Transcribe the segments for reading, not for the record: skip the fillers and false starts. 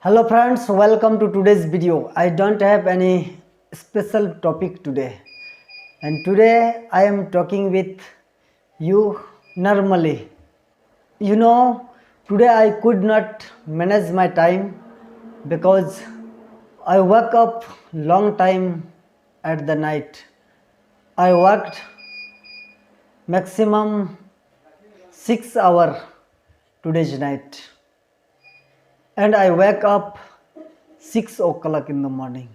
Hello friends, welcome to today's video. I don't have any special topic today, and today I am talking with you normally. Today I could not manage my time because I woke up long time at the night. I worked maximum 6 hour today's night, and I wake up 6 o'clock in the morning.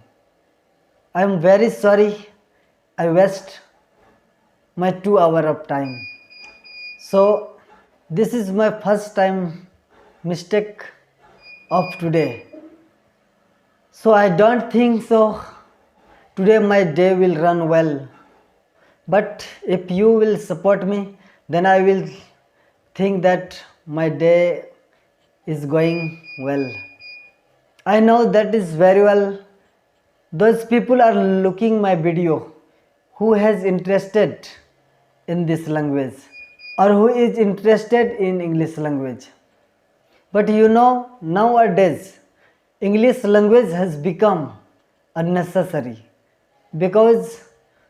I am very sorry I waste my 2 hour of time. So this is my first time mistake of today. So I don't think so today my day will run well. But if you will support me, then I will think that my day is going well. I know that is very well. Those people are looking my video who has interested in this language or who is interested in English language. But nowadays English language has become unnecessary because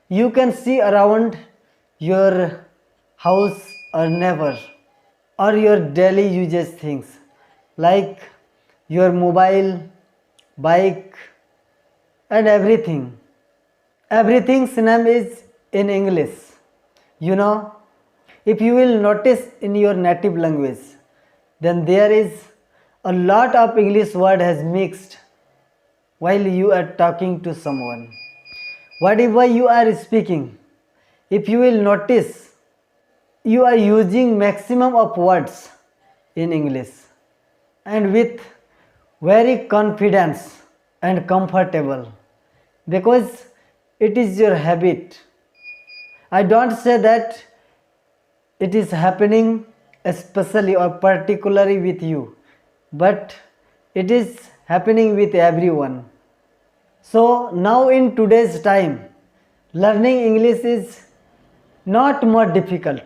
you can see around your house or neighbor or your daily uses things like your mobile, bike and everything. Everything's name is in English. If you will notice in your native language, then there is a lot of English word has mixed while you are talking to someone. Whatever you are speaking, if you will notice, you are using maximum of words in English and with very confidence and comfortable because it is your habit. I don't say that it is happening especially or particularly with you, but it is happening with everyone. So now in today's time, learning English is not more difficult.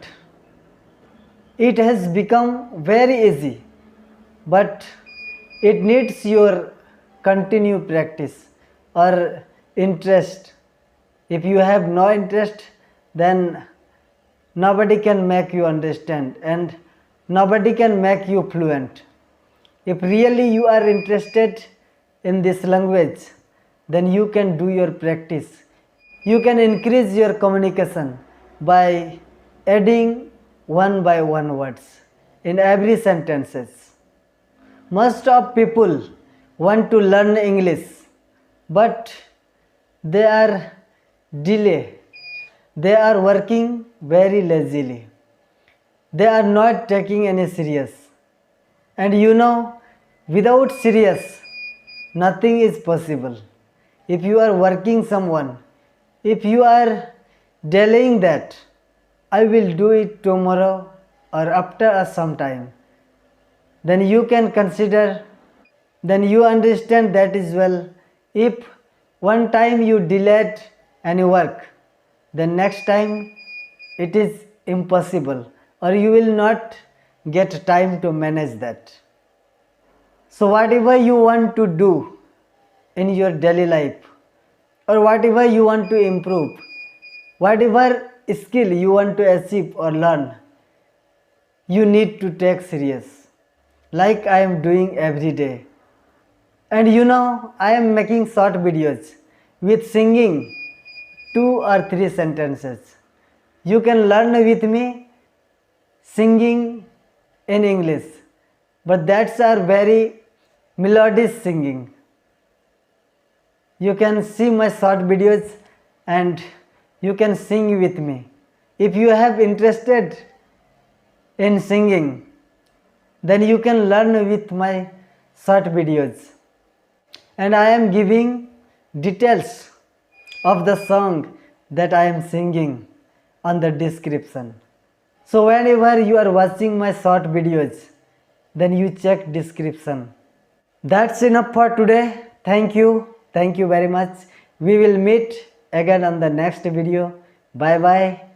It has become very easy, but it needs your continued practice or interest. If you have no interest, then nobody can make you understand and nobody can make you fluent. If really you are interested in this language, then you can do your practice. You can increase your communication by adding one by one words in every sentences. Most of people want to learn English, but they are delay. They are working very lazily. They are not taking any serious. And without serious, nothing is possible. If you are working someone, if you are delaying that, I will do it tomorrow or after some time, then you can consider, then you understand that is well. If one time you delayed any work, then next time it is impossible or you will not get time to manage that. So whatever you want to do in your daily life or whatever you want to improve, whatever skill you want to achieve or learn, you need to take serious like I am doing every day. And I am making short videos with singing 2 or 3 sentences. You can learn with me singing in English, but that's our very melodious singing. You can see my short videos and you can sing with me. If you have interested in singing, then you can learn with my short videos. And I am giving details of the song that I am singing on the description. So whenever you are watching my short videos, then you check description. That's enough for today. Thank you. Thank you very much. We will meet again on the next video. Bye bye.